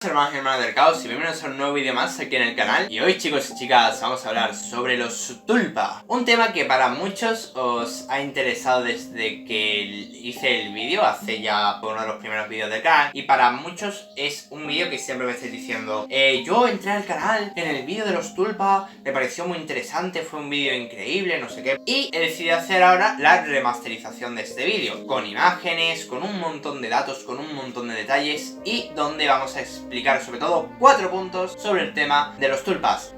Hermanos y hermanas del caos y bienvenidos a un nuevo vídeo más aquí en el canal. Y hoy, chicos y chicas, vamos a hablar sobre los tulpa, un tema que para muchos os ha interesado desde que hice el vídeo, hace ya uno de los primeros vídeos del canal. Y para muchos es un vídeo que siempre me estáis diciendo yo entré al canal en el vídeo de los tulpa, me pareció muy interesante, fue un vídeo increíble, no sé qué. Y he decidido hacer ahora la remasterización de este vídeo, con imágenes, con un montón de datos, con un montón de detalles, y donde vamos a explicar sobre todo 4 puntos sobre el tema de los tulpas.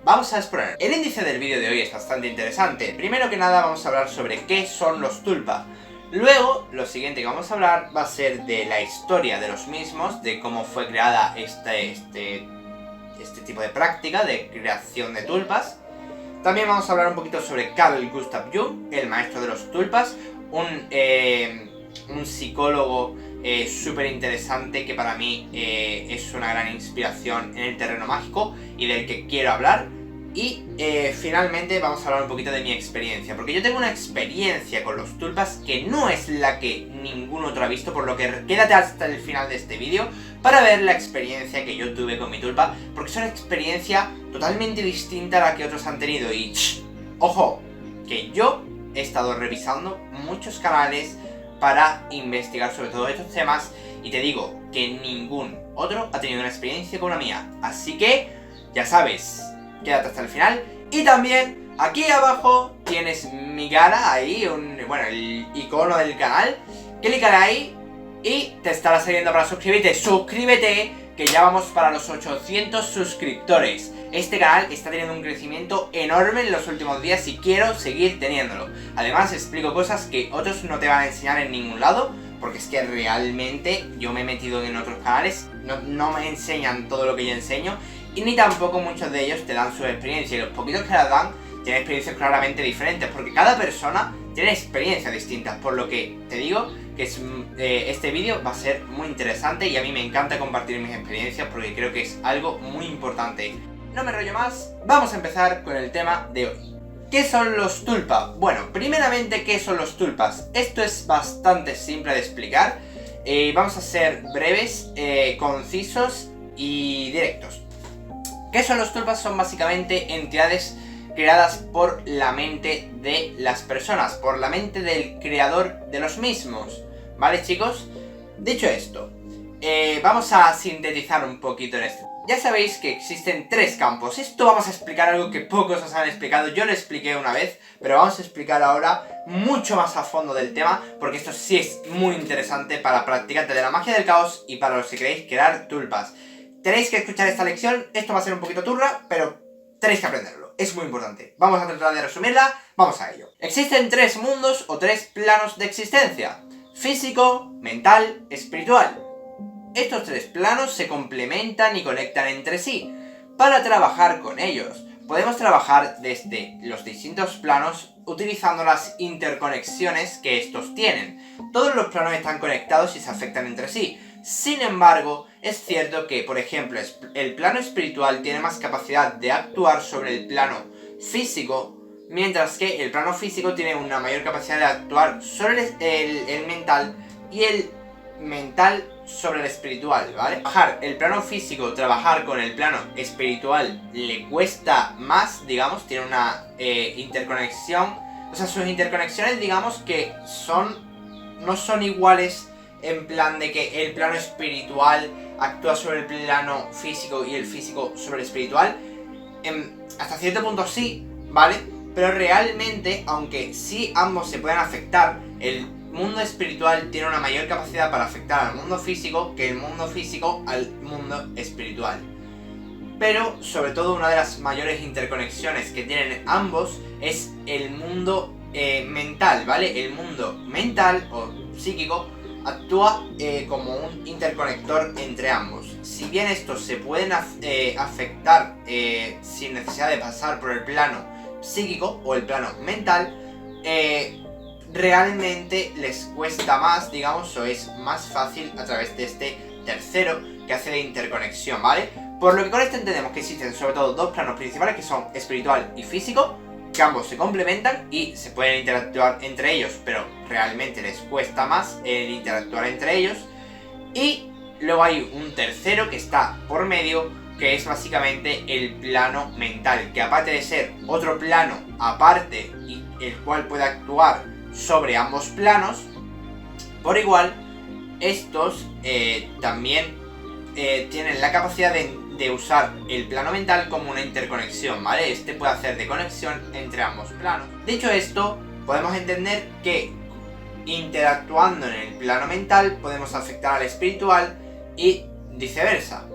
Vamos a exponer. El índice del vídeo de hoy es bastante interesante. Primero que nada vamos a hablar sobre qué son los tulpa. Luego, lo siguiente que vamos a hablar va a ser de la historia de los mismos, de cómo fue creada este tipo de práctica de creación de tulpas. También vamos a hablar un poquito sobre Carl Gustav Jung, el maestro de los tulpas, un psicólogo súper interesante que para mí es una gran inspiración en el terreno mágico y del que quiero hablar. Y finalmente vamos a hablar un poquito de mi experiencia, porque yo tengo una experiencia con los tulpas que no es la que ningún otro ha visto, por lo que quédate hasta el final de este vídeo para ver la experiencia que yo tuve con mi tulpa, porque es una experiencia totalmente distinta a la que otros han tenido. Y ojo, que yo he estado revisando muchos canales para investigar sobre todos estos temas y te digo que ningún otro ha tenido una experiencia como la mía. Así que, ya sabes, quédate hasta el final. Y también, aquí abajo tienes mi cara, ahí, el icono del canal. Clícala ahí y te estará saliendo para suscribirte. ¡Suscríbete! Que ya vamos para los 800 suscriptores. Este canal está teniendo un crecimiento enorme en los últimos días y quiero seguir teniéndolo. Además explico cosas que otros no te van a enseñar en ningún lado, porque es que realmente yo me he metido en otros canales, no me enseñan todo lo que yo enseño, y ni tampoco muchos de ellos te dan su experiencia, y los poquitos que las dan tienen experiencias claramente diferentes, porque cada persona tiene experiencias distintas, por lo que te digo que este vídeo va a ser muy interesante y a mí me encanta compartir mis experiencias porque creo que es algo muy importante. No me enrollo más, vamos a empezar con el tema de hoy. ¿Qué son los tulpa? Bueno, primeramente, ¿qué son los tulpas? Esto es bastante simple de explicar. Vamos a ser breves, concisos y directos. ¿Qué son los tulpas? Son básicamente entidades creadas por la mente de las personas, por la mente del creador de los mismos. ¿Vale, chicos? Dicho esto, vamos a sintetizar un poquito en esto. Ya sabéis que existen 3 campos. Esto vamos a explicar algo que pocos os han explicado. Yo lo expliqué una vez, pero vamos a explicar ahora mucho más a fondo del tema, porque esto sí es muy interesante para practicantes de la magia del caos y para los que queréis crear tulpas. Tenéis que escuchar esta lección. Esto va a ser un poquito turra, pero tenéis que aprenderlo. Es muy importante. Vamos a tratar de resumirla. Vamos a ello. Existen 3 mundos o 3 planos de existencia: físico, mental, espiritual. Estos 3 planos se complementan y conectan entre sí. Para trabajar con ellos, podemos trabajar desde los distintos planos utilizando las interconexiones que estos tienen. Todos los planos están conectados y se afectan entre sí. Sin embargo, es cierto que, por ejemplo, el plano espiritual tiene más capacidad de actuar sobre el plano físico, mientras que el plano físico tiene una mayor capacidad de actuar sobre el mental, y el mental sobre el espiritual, ¿vale? Trabajar el plano físico, trabajar con el plano espiritual le cuesta más, digamos, tiene una interconexión, o sea, sus interconexiones, digamos, que no son iguales, en plan de que el plano espiritual actúa sobre el plano físico y el físico sobre el espiritual. Hasta cierto punto sí, ¿vale? Pero realmente, aunque sí ambos se pueden afectar, el mundo espiritual tiene una mayor capacidad para afectar al mundo físico que el mundo físico al mundo espiritual. Pero, sobre todo, una de las mayores interconexiones que tienen ambos es el mundo mental, ¿vale? El mundo mental o psíquico actúa como un interconector entre ambos. Si bien estos se pueden afectar sin necesidad de pasar por el plano psíquico o el plano mental, realmente les cuesta más, digamos, o es más fácil a través de este tercero que hace de interconexión, ¿vale? Por lo que con esto entendemos que existen sobre todo 2 planos principales, que son espiritual y físico, que ambos se complementan y se pueden interactuar entre ellos, pero realmente les cuesta más el interactuar entre ellos. Y luego hay un tercero que está por medio, que es básicamente el plano mental, que aparte de ser otro plano aparte y el cual puede actuar sobre ambos planos, por igual, estos también tienen la capacidad de usar el plano mental como una interconexión, ¿vale? Este puede hacer de conexión entre ambos planos. Dicho esto, podemos entender que interactuando en el plano mental podemos afectar al espiritual y viceversa.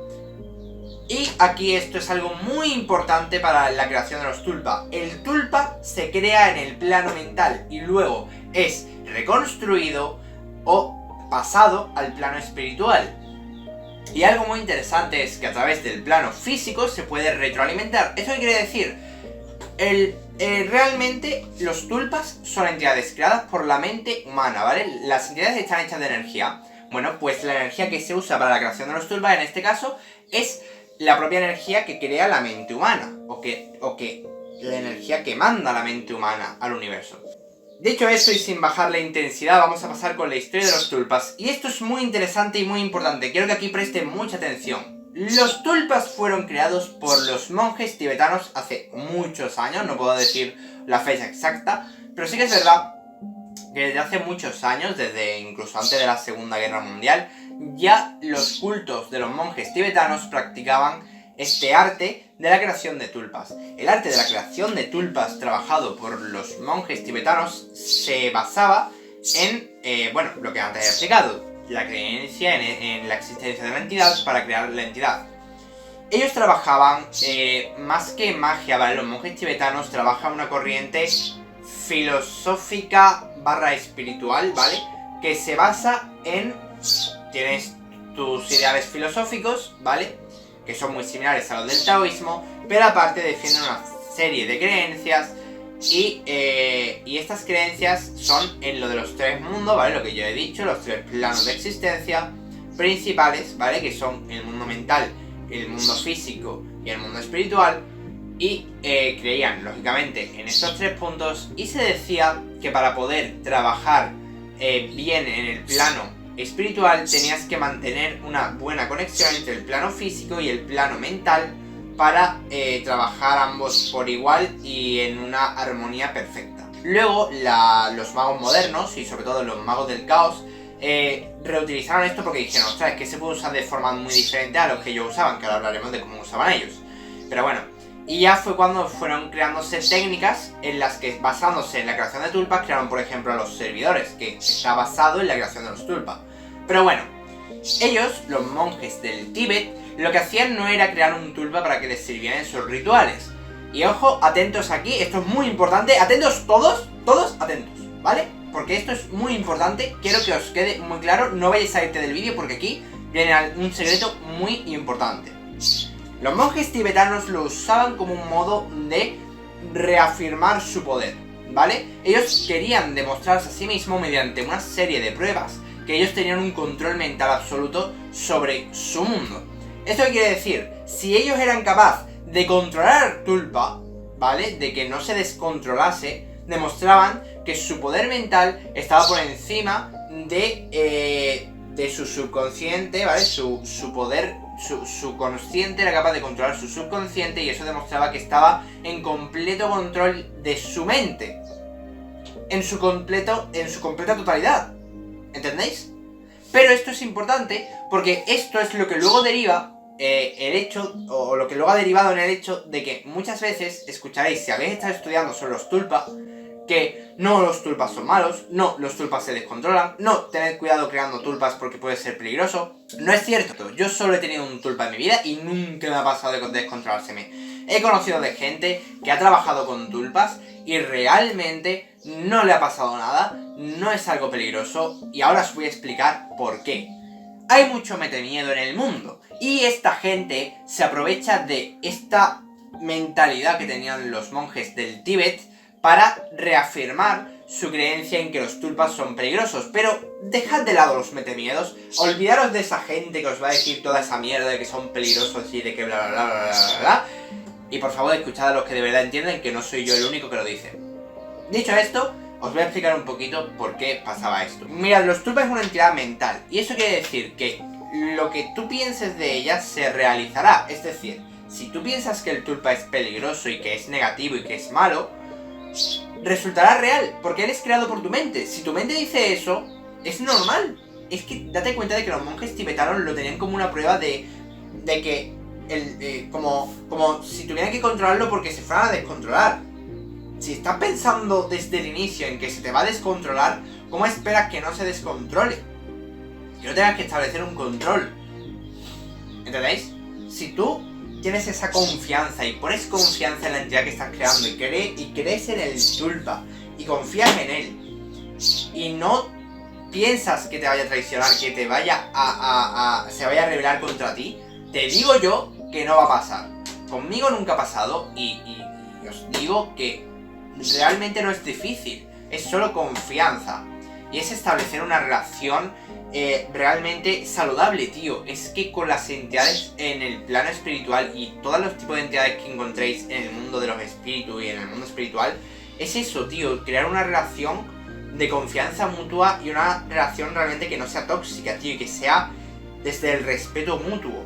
Y aquí esto es algo muy importante para la creación de los tulpa. El tulpa se crea en el plano mental y luego es reconstruido o pasado al plano espiritual. Y algo muy interesante es que a través del plano físico se puede retroalimentar. ¿Eso qué quiere decir? Realmente los tulpas son entidades creadas por la mente humana, ¿vale? Las entidades están hechas de energía. Bueno, pues la energía que se usa para la creación de los tulpas en este caso es la propia energía que crea la mente humana, o que la energía que manda la mente humana al universo. Dicho esto y sin bajar la intensidad, vamos a pasar con la historia de los tulpas. Y esto es muy interesante y muy importante, quiero que aquí presten mucha atención. Los tulpas fueron creados por los monjes tibetanos hace muchos años, no puedo decir la fecha exacta, pero sí que es verdad que desde hace muchos años, desde incluso antes de la Segunda Guerra Mundial, ya los cultos de los monjes tibetanos practicaban este arte de la creación de tulpas. El arte de la creación de tulpas trabajado por los monjes tibetanos se basaba en, bueno, lo que antes he explicado, la creencia en la existencia de la entidad para crear la entidad. Ellos trabajaban, más que magia, ¿vale? Los monjes tibetanos trabajan una corriente filosófica / espiritual, ¿vale? Que se basa en... Tienes tus ideales filosóficos, ¿vale? Que son muy similares a los del taoísmo, pero aparte defienden una serie de creencias y estas creencias son en lo de los tres mundos, ¿vale? Lo que yo he dicho, los tres planos de existencia principales, ¿vale? Que son el mundo mental, el mundo físico y el mundo espiritual. Y creían, lógicamente, en estos tres puntos y se decía que para poder trabajar bien en el plano espiritual tenías que mantener una buena conexión entre el plano físico y el plano mental para trabajar ambos por igual y en una armonía perfecta. Luego los magos modernos y sobre todo los magos del caos reutilizaron esto porque dijeron, ostras, es que se puede usar de forma muy diferente a los que ellos usaban, que ahora hablaremos de cómo usaban ellos. Pero bueno, y ya fue cuando fueron creándose técnicas en las que, basándose en la creación de tulpas, crearon por ejemplo los servidores, que está basado en la creación de los tulpas. Pero bueno, ellos, los monjes del Tíbet, lo que hacían no era crear un tulpa para que les sirvieran en sus rituales. Y ojo, atentos aquí, esto es muy importante, atentos todos atentos, ¿vale? Porque esto es muy importante, quiero que os quede muy claro, no vayáis a irte del vídeo porque aquí viene un secreto muy importante. Los monjes tibetanos lo usaban como un modo de reafirmar su poder, ¿vale? Ellos querían demostrarse a sí mismos mediante una serie de pruebas que ellos tenían un control mental absoluto sobre su mundo. ¿Esto qué quiere decir? Si ellos eran capaces de controlar tulpa, ¿vale? De que no se descontrolase, demostraban que su poder mental estaba por encima de su subconsciente, ¿vale? Su poder... Su consciente era capaz de controlar su subconsciente y eso demostraba que estaba en completo control de su mente. En su completa totalidad. ¿Entendéis? Pero esto es importante porque esto es lo que luego deriva lo que luego ha derivado en el hecho de que muchas veces escucharéis, si habéis estado estudiando sobre los tulpas, que no, los tulpas son malos, no, los tulpas se descontrolan, no, tened cuidado creando tulpas porque puede ser peligroso. No es cierto, yo solo he tenido un tulpa en mi vida y nunca me ha pasado de descontrolárseme. He conocido de gente que ha trabajado con tulpas y realmente no le ha pasado nada, no es algo peligroso y ahora os voy a explicar por qué. Hay mucho metemiedo en el mundo y esta gente se aprovecha de esta mentalidad que tenían los monjes del Tíbet para reafirmar su creencia en que los tulpas son peligrosos. Pero dejad de lado los metemiedos, olvidaros de esa gente que os va a decir toda esa mierda de que son peligrosos y de que bla bla bla bla bla bla. Y por favor escuchad a los que de verdad entienden que no soy yo el único que lo dice. Dicho esto, os voy a explicar un poquito por qué pasaba esto. Mirad, los tulpas es una entidad mental y eso quiere decir que lo que tú pienses de ella se realizará. Es decir, si tú piensas que el tulpa es peligroso y que es negativo y que es malo, resultará real, porque él es creado por tu mente. Si tu mente dice eso, es normal. Es que date cuenta de que los monjes tibetanos lo tenían como una prueba de que como si tuvieran que controlarlo porque se fueran a descontrolar. Si estás pensando desde el inicio en que se te va a descontrolar, ¿cómo esperas que no se descontrole? Que no tengas que establecer un control. ¿Entendéis? Si tú tienes esa confianza y pones confianza en la entidad que estás creando y crees en el tulpa y confías en él y no piensas que te vaya a traicionar, que te vaya se vaya a rebelar contra ti, te digo yo que no va a pasar. Conmigo nunca ha pasado y os digo que realmente no es difícil, es solo confianza y es establecer una relación realmente saludable, tío. Es que con las entidades en el plano espiritual y todos los tipos de entidades que encontréis en el mundo de los espíritus y en el mundo espiritual, es eso, tío, crear una relación de confianza mutua y una relación realmente que no sea tóxica, tío, y que sea desde el respeto mutuo.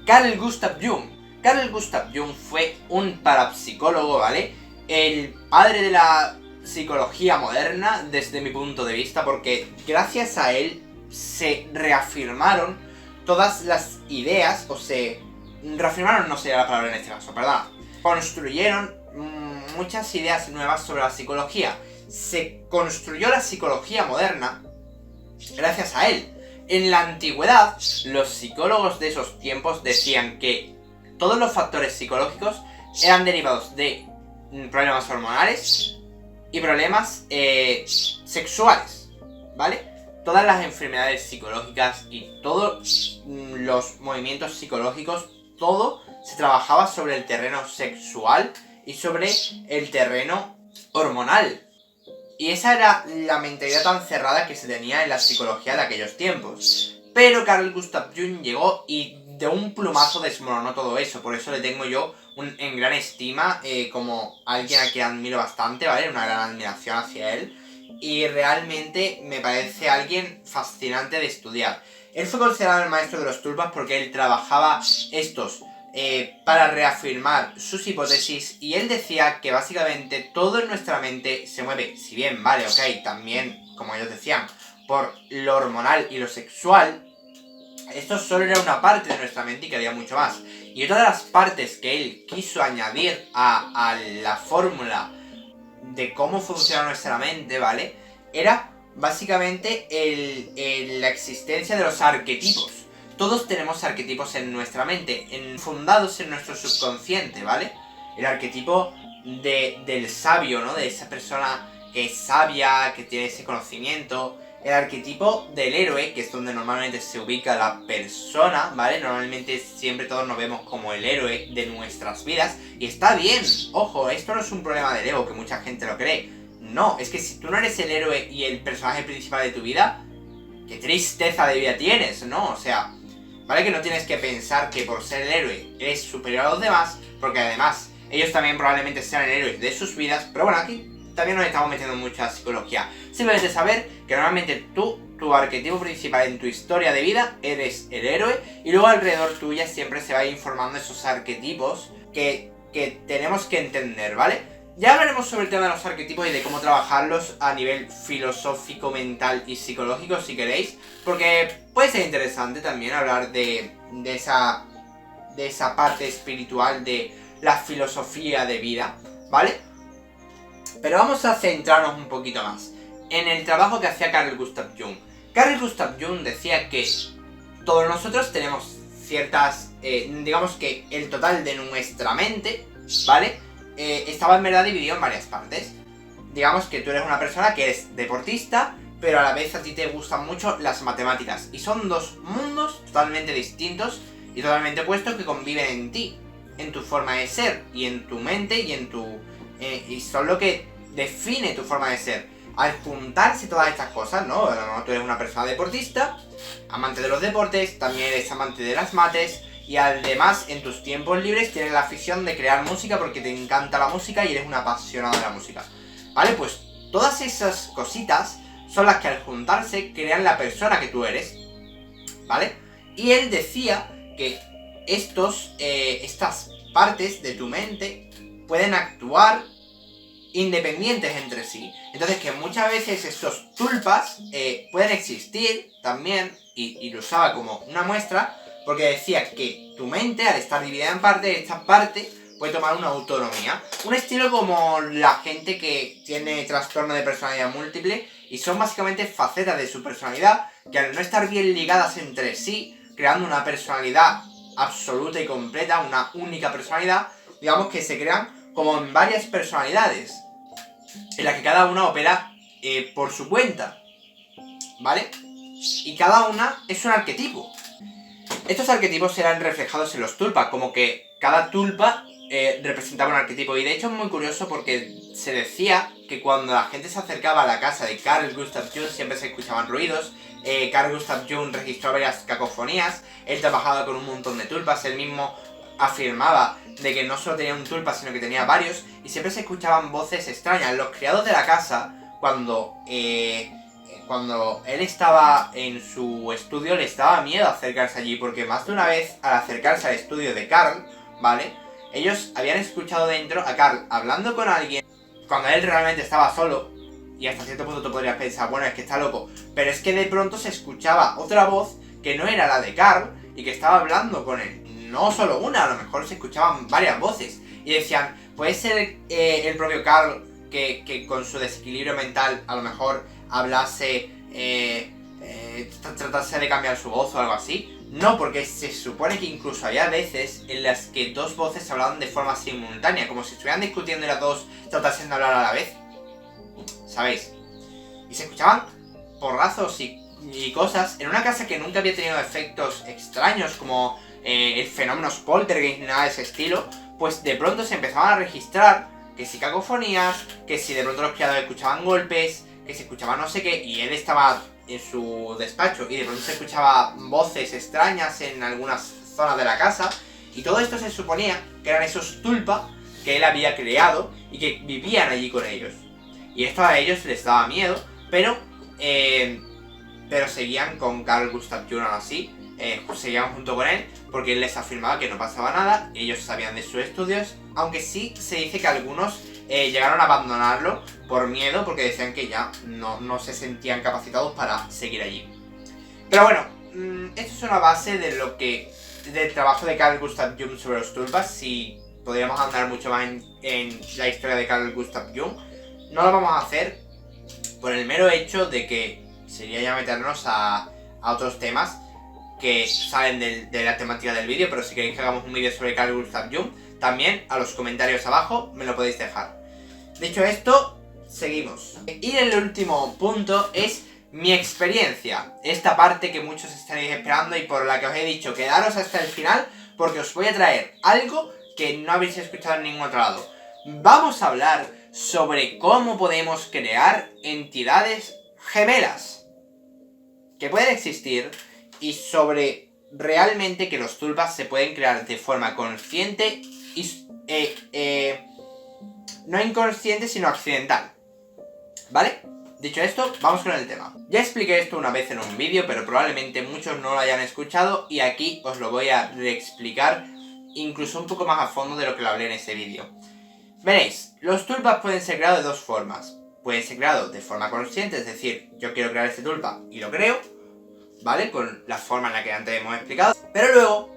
Carl Gustav Jung. Carl Gustav Jung fue un parapsicólogo, ¿vale? El padre de la psicología moderna desde mi punto de vista, porque gracias a él se reafirmaron todas las ideas, o se reafirmaron, no sería la palabra en este caso, perdón. Construyeron muchas ideas nuevas sobre la psicología. Se construyó la psicología moderna gracias a él. En la antigüedad, los psicólogos de esos tiempos decían que todos los factores psicológicos eran derivados de problemas hormonales y problemas sexuales, ¿vale? Todas las enfermedades psicológicas y todos los movimientos psicológicos, todo se trabajaba sobre el terreno sexual y sobre el terreno hormonal. Y esa era la mentalidad tan cerrada que se tenía en la psicología de aquellos tiempos. Pero Carl Gustav Jung llegó y de un plumazo desmoronó todo eso. Por eso le tengo yo en gran estima, como alguien a quien admiro bastante, ¿vale? Una gran admiración hacia él. Y realmente me parece alguien fascinante de estudiar. Él fue considerado el maestro de los tulpas porque él trabajaba estos para reafirmar sus hipótesis, y él decía que básicamente todo en nuestra mente se mueve, si bien, vale, ok, también, como ellos decían, por lo hormonal y lo sexual, esto solo era una parte de nuestra mente y que había mucho más. Y otra de las partes que él quiso añadir a la fórmula de cómo funciona nuestra mente, ¿vale? Era básicamente la existencia de los arquetipos. Todos tenemos arquetipos en nuestra mente, fundados en nuestro subconsciente, ¿vale? El arquetipo del sabio, ¿no? De esa persona que es sabia, que tiene ese conocimiento. El arquetipo del héroe, que es donde normalmente se ubica la persona, ¿vale? Normalmente siempre todos nos vemos como el héroe de nuestras vidas. Y está bien, ojo, esto no es un problema del ego, que mucha gente lo cree. No, es que si tú no eres el héroe y el personaje principal de tu vida, qué tristeza de vida tienes, ¿no? O sea, ¿vale? Que no tienes que pensar que por ser el héroe eres superior a los demás, porque además ellos también probablemente sean el héroe de sus vidas. Pero bueno, aquí también nos estamos metiendo en mucha psicología. Simplemente saber que normalmente tu arquetipo principal en tu historia de vida eres el héroe, y luego alrededor tuya siempre se va informando esos arquetipos que tenemos que entender, ¿vale? Ya hablaremos sobre el tema de los arquetipos y de cómo trabajarlos a nivel filosófico, mental y psicológico, si queréis, porque puede ser interesante también hablar de esa parte espiritual de la filosofía de vida, ¿vale? Pero vamos a centrarnos un poquito más en el trabajo que hacía Carl Gustav Jung. Carl Gustav Jung decía que todos nosotros tenemos ciertas, digamos que el total de nuestra mente, ¿vale? Estaba en verdad dividido en varias partes. Digamos que tú eres una persona que eres deportista, pero a la vez a ti te gustan mucho las matemáticas. Y son dos mundos totalmente distintos y totalmente opuestos que conviven en ti, en tu forma de ser, y en tu mente, y en tu... y son lo que define tu forma de ser. Al juntarse todas estas cosas, ¿no? Tú eres una persona deportista, amante de los deportes, también eres amante de las mates, y además en tus tiempos libres tienes la afición de crear música porque te encanta la música y eres un apasionado de la música. ¿Vale? Pues todas esas cositas son las que al juntarse crean la persona que tú eres, ¿vale? Y él decía que estas partes de tu mente pueden actuar independientes entre sí. Entonces que muchas veces estos tulpas pueden existir también, y lo usaba como una muestra, porque decía que tu mente, al estar dividida en partes, esta parte puede tomar una autonomía. Un estilo como la gente que tiene trastorno de personalidad múltiple, y son básicamente facetas de su personalidad que al no estar bien ligadas entre sí, creando una personalidad absoluta y completa, una única personalidad, digamos que se crean como en varias personalidades, en las que cada una opera por su cuenta, ¿vale? Y cada una es un arquetipo. Estos arquetipos serán reflejados en los tulpas, como que cada tulpa representaba un arquetipo. Y de hecho es muy curioso porque se decía que cuando la gente se acercaba a la casa de Carl Gustav Jung siempre se escuchaban ruidos. Carl Gustav Jung registró varias cacofonías, él trabajaba con un montón de tulpas, él mismo afirmaba de que no solo tenía un tulpa sino que tenía varios, y siempre se escuchaban voces extrañas. Los criados de la casa, cuando él estaba en su estudio, le daba miedo acercarse allí, porque más de una vez al acercarse al estudio de Carl, ¿vale? Ellos habían escuchado dentro a Carl hablando con alguien cuando él realmente estaba solo, y hasta cierto punto tú podrías pensar, bueno, es que está loco, pero es que de pronto se escuchaba otra voz que no era la de Carl y que estaba hablando con él. No solo una, a lo mejor se escuchaban varias voces, y decían, puede ser el propio Carl que con su desequilibrio mental a lo mejor hablase, tratase de cambiar su voz o algo así. No, porque se supone que incluso había veces en las que dos voces hablaban de forma simultánea, como si estuvieran discutiendo y las dos tratasen de hablar a la vez, ¿sabéis? Y se escuchaban porrazos y cosas en una casa que nunca había tenido efectos extraños como el fenómeno poltergeist ni nada de ese estilo. Pues de pronto se empezaban a registrar que si cacofonías, que si de pronto los criados escuchaban golpes, que se escuchaba no sé qué, y él estaba en su despacho y de pronto se escuchaba voces extrañas en algunas zonas de la casa, y todo esto se suponía que eran esos tulpa que él había creado y que vivían allí con ellos. Y esto a ellos les daba miedo, pero seguían con Carl Gustav Jung aún así, seguían junto con él, porque él les afirmaba que no pasaba nada, ellos sabían de sus estudios, aunque sí se dice que algunos llegaron a abandonarlo por miedo, porque decían que ya no se sentían capacitados para seguir allí. Pero bueno, esto es una base de del trabajo de Carl Gustav Jung sobre los tulpas. Si podríamos andar mucho más en la historia de Carl Gustav Jung, no lo vamos a hacer por el mero hecho de que sería ya meternos a otros temas que salen de la temática del vídeo, pero si queréis que hagamos un vídeo sobre Carl Gustav Jung, también a los comentarios abajo me lo podéis dejar. Dicho esto, seguimos. Y el último punto es mi experiencia. Esta parte que muchos estaréis esperando y por la que os he dicho quedaros hasta el final, porque os voy a traer algo que no habéis escuchado en ningún otro lado. Vamos a hablar sobre cómo podemos crear entidades gemelas que pueden existir, y sobre realmente que los tulpas se pueden crear de forma consciente y no inconsciente sino accidental, ¿vale? Dicho esto, vamos con el tema. Ya expliqué esto una vez en un vídeo, pero probablemente muchos no lo hayan escuchado, y aquí os lo voy a reexplicar incluso un poco más a fondo de lo que lo hablé en ese vídeo. Veréis, los tulpas pueden ser creados de dos formas. Pueden ser creados de forma consciente, es decir, yo quiero crear este tulpa y lo creo, ¿vale? Con la forma en la que antes hemos explicado. Pero luego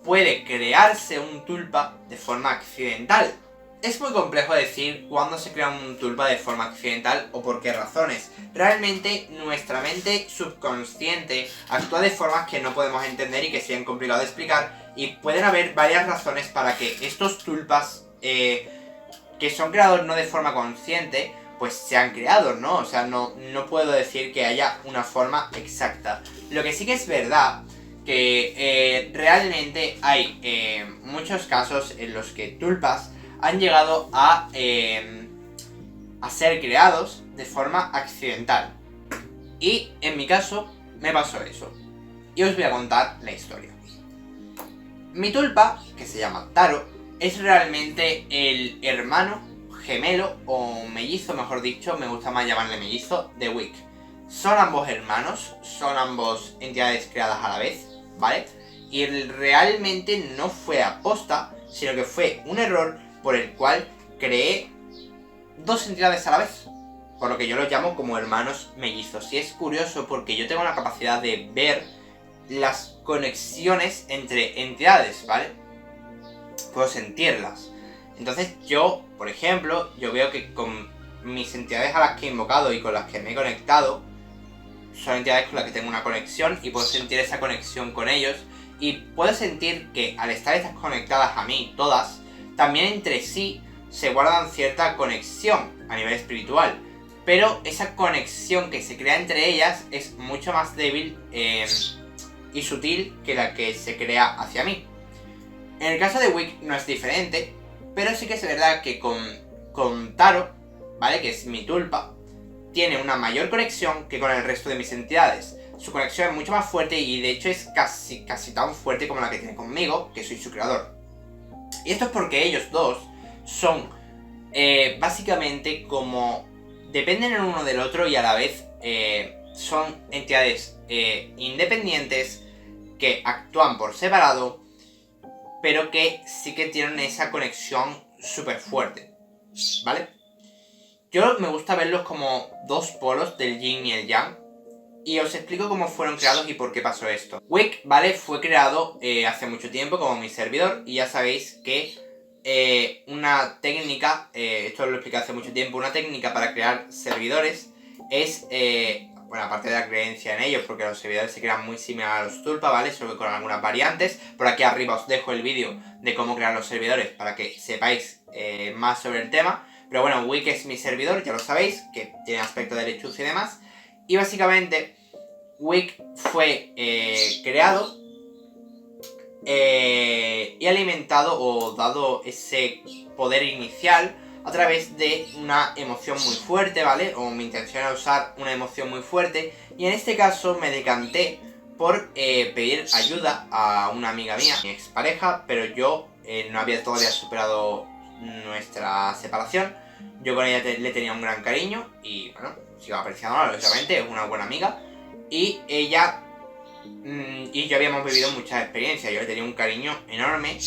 puede crearse un tulpa de forma accidental. Es muy complejo decir cuándo se crea un tulpa de forma accidental o por qué razones. Realmente nuestra mente subconsciente actúa de formas que no podemos entender y que sean complicadas de explicar, y pueden haber varias razones para que estos tulpas que son creados no de forma consciente pues sean creados, ¿no? O sea, no puedo decir que haya una forma exacta. Lo que sí que es verdad que realmente hay muchos casos en los que tulpas han llegado a ser creados de forma accidental. Y en mi caso me pasó eso. Y os voy a contar la historia. Mi tulpa, que se llama Taro, es realmente el hermano gemelo, o mellizo mejor dicho, me gusta más llamarle mellizo, de Wick. Son ambos hermanos, son ambos entidades creadas a la vez, ¿vale? Y realmente no fue aposta, sino que fue un error por el cual creé dos entidades a la vez. Por lo que yo los llamo como hermanos mellizos. Y es curioso porque yo tengo la capacidad de ver las conexiones entre entidades, ¿vale? Puedo sentirlas. Entonces yo, por ejemplo, yo veo que con mis entidades a las que he invocado y con las que me he conectado, son entidades con las que tengo una conexión y puedo sentir esa conexión con ellos. Y puedo sentir que al estar estas conectadas a mí, todas, también entre sí se guardan cierta conexión a nivel espiritual. Pero esa conexión que se crea entre ellas es mucho más débil y sutil que la que se crea hacia mí. En el caso de Wick no es diferente, pero sí que es verdad que con Taro, ¿vale? Que es mi tulpa, tiene una mayor conexión que con el resto de mis entidades. Su conexión es mucho más fuerte y de hecho es casi tan fuerte como la que tiene conmigo, que soy su creador. Y esto es porque ellos dos son básicamente como... dependen el uno del otro y a la vez son entidades independientes que actúan por separado, pero que sí que tienen esa conexión súper fuerte, ¿vale? Yo me gusta verlos como dos polos del yin y el yang, y os explico cómo fueron creados y por qué pasó esto. Wick, ¿vale? Fue creado hace mucho tiempo como mi servidor, y ya sabéis que una técnica, esto lo expliqué hace mucho tiempo, una técnica para crear servidores es, bueno, aparte de la creencia en ellos, porque los servidores se crean muy similar a los tulpa, ¿vale? Solo que con algunas variantes. Por aquí arriba os dejo el vídeo de cómo crear los servidores para que sepáis más sobre el tema. Pero bueno, Wick es mi servidor, ya lo sabéis, que tiene aspecto de lechuza y demás. Y básicamente, Wick fue creado y alimentado o dado ese poder inicial a través de una emoción muy fuerte, ¿vale? O mi intención era usar una emoción muy fuerte, y en este caso me decanté por pedir ayuda a una amiga mía, mi expareja, pero yo no había todavía superado nuestra separación. Yo con ella le tenía un gran cariño y bueno, sigo apreciándola, lógicamente, es una buena amiga, y ella y yo habíamos vivido muchas experiencias, yo le tenía un cariño enorme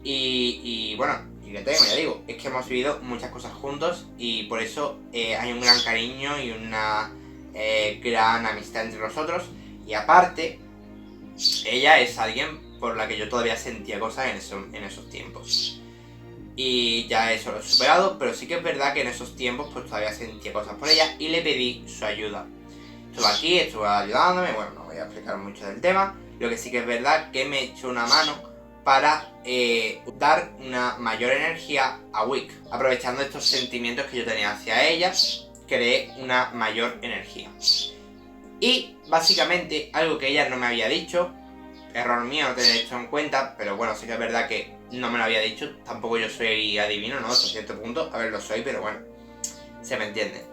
y bueno, y le tengo, ya digo, es que hemos vivido muchas cosas juntos y por eso hay un gran cariño y una gran amistad entre nosotros. Y aparte, ella es alguien por la que yo todavía sentía cosas en esos tiempos. Y ya eso lo he superado, pero sí que es verdad que en esos tiempos pues todavía sentía cosas por ella y le pedí su ayuda. Estuve aquí, estuve ayudándome, bueno, no voy a explicar mucho del tema. Lo que sí que es verdad que me echó una mano para dar una mayor energía a Wick. Aprovechando estos sentimientos que yo tenía hacia ella, creé una mayor energía. Y básicamente, algo que ella no me había dicho, error mío no tener esto en cuenta, pero bueno, sí que es verdad que no me lo había dicho. Tampoco yo soy adivino, ¿no? Hasta cierto punto, a ver, lo soy, pero bueno, se me entiende.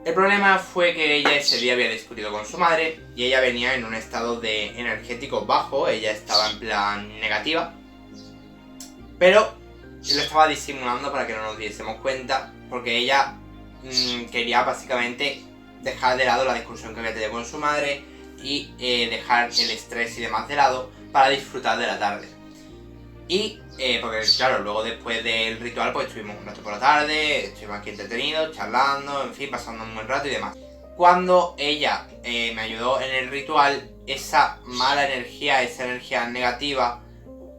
El problema fue que ella ese día había discutido con su madre y ella venía en un estado de energético bajo, ella estaba en plan negativa, pero lo estaba disimulando para que no nos diésemos cuenta, porque ella quería básicamente dejar de lado la discusión que había tenido con su madre y dejar el estrés y demás de lado para disfrutar de la tarde. Y porque claro, luego después del ritual pues estuvimos un rato por la tarde, estuvimos aquí entretenidos, charlando, en fin, pasando un buen rato y demás. Cuando ella me ayudó en el ritual, esa mala energía, esa energía negativa,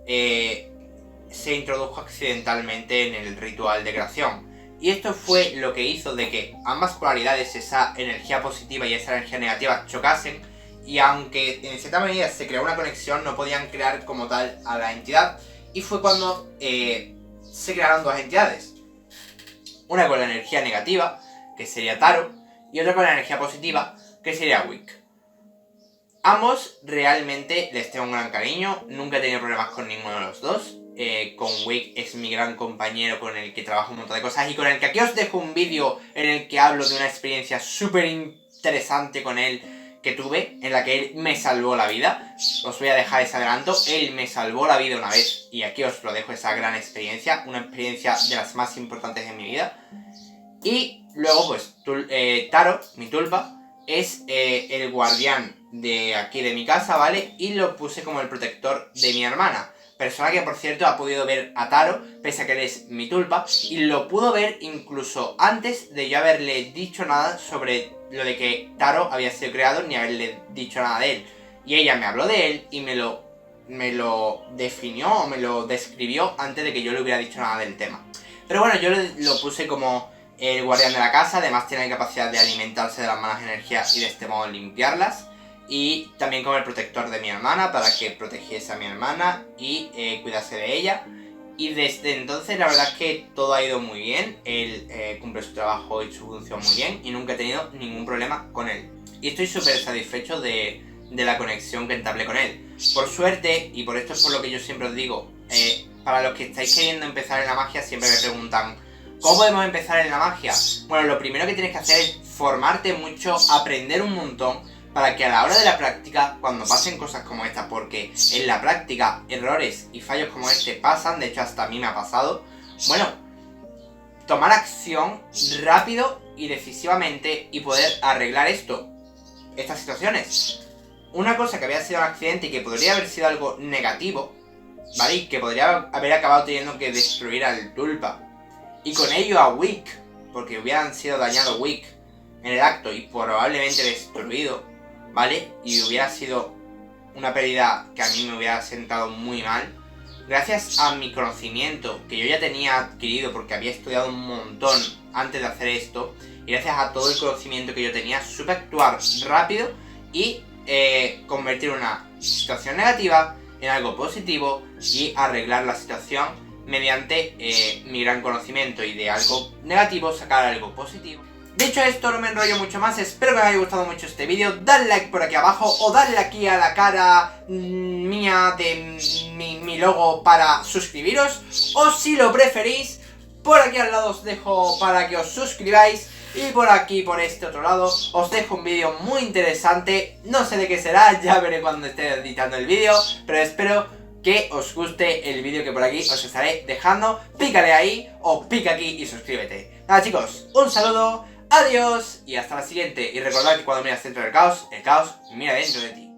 se introdujo accidentalmente en el ritual de creación. Y esto fue lo que hizo de que ambas polaridades, esa energía positiva y esa energía negativa, chocasen. Y aunque en cierta medida se creó una conexión, no podían crear como tal a la entidad. Y fue cuando se crearon dos entidades. Una con la energía negativa, que sería Taro, y otra con la energía positiva, que sería Wick. Ambos realmente les tengo un gran cariño, nunca he tenido problemas con ninguno de los dos. Con Wick es mi gran compañero con el que trabajo un montón de cosas y con el que aquí os dejo un vídeo en el que hablo de una experiencia súper interesante con él que tuve, en la que él me salvó la vida. Os voy a dejar ese adelanto, él me salvó la vida una vez y aquí os lo dejo, esa gran experiencia, una experiencia de las más importantes de mi vida. Y luego pues Taro, mi tulpa, es el guardián de aquí de mi casa, ¿vale? Y lo puse como el protector de mi hermana. Persona que, por cierto, ha podido ver a Taro, pese a que él es mi tulpa, y lo pudo ver incluso antes de yo haberle dicho nada sobre lo de que Taro había sido creado, ni haberle dicho nada de él. Y ella me habló de él y me lo definió o me lo describió antes de que yo le hubiera dicho nada del tema. Pero bueno, yo lo puse como el guardián de la casa, además tiene la capacidad de alimentarse de las malas energías y de este modo limpiarlas. Y también como el protector de mi hermana, para que protegiese a mi hermana y cuidase de ella. Y desde entonces la verdad es que todo ha ido muy bien, él cumple su trabajo y su función muy bien y nunca he tenido ningún problema con él. Y estoy súper satisfecho de la conexión que entablé con él. Por suerte, y por esto es por lo que yo siempre os digo, para los que estáis queriendo empezar en la magia siempre me preguntan ¿cómo podemos empezar en la magia? Bueno, lo primero que tienes que hacer es formarte mucho, aprender un montón, para que a la hora de la práctica, cuando pasen cosas como estas, porque en la práctica errores y fallos como este pasan, de hecho hasta a mí me ha pasado, bueno, tomar acción rápido y decisivamente y poder arreglar estas situaciones. Una cosa que había sido un accidente y que podría haber sido algo negativo, ¿vale? Y que podría haber acabado teniendo que destruir al tulpa. Y con ello a Wick, porque hubieran sido dañado Wick en el acto y probablemente destruido, ¿vale? Y hubiera sido una pérdida que a mí me hubiera sentado muy mal. Gracias a mi conocimiento, que yo ya tenía adquirido porque había estudiado un montón antes de hacer esto, y gracias a todo el conocimiento que yo tenía, supe actuar rápido y convertir una situación negativa en algo positivo y arreglar la situación mediante mi gran conocimiento y de algo negativo sacar algo positivo. Dicho esto, no me enrollo mucho más, espero que os haya gustado mucho este vídeo, dadle like por aquí abajo o dadle aquí a la cara mía de mi logo para suscribiros, o si lo preferís, por aquí al lado os dejo para que os suscribáis y por aquí, por este otro lado, os dejo un vídeo muy interesante, no sé de qué será, ya veré cuando esté editando el vídeo, pero espero que os guste el vídeo que por aquí os estaré dejando, pícale ahí o pica aquí y suscríbete. Nada chicos, un saludo. Adiós y hasta la siguiente. Y recordad que cuando miras dentro del caos, el caos mira dentro de ti.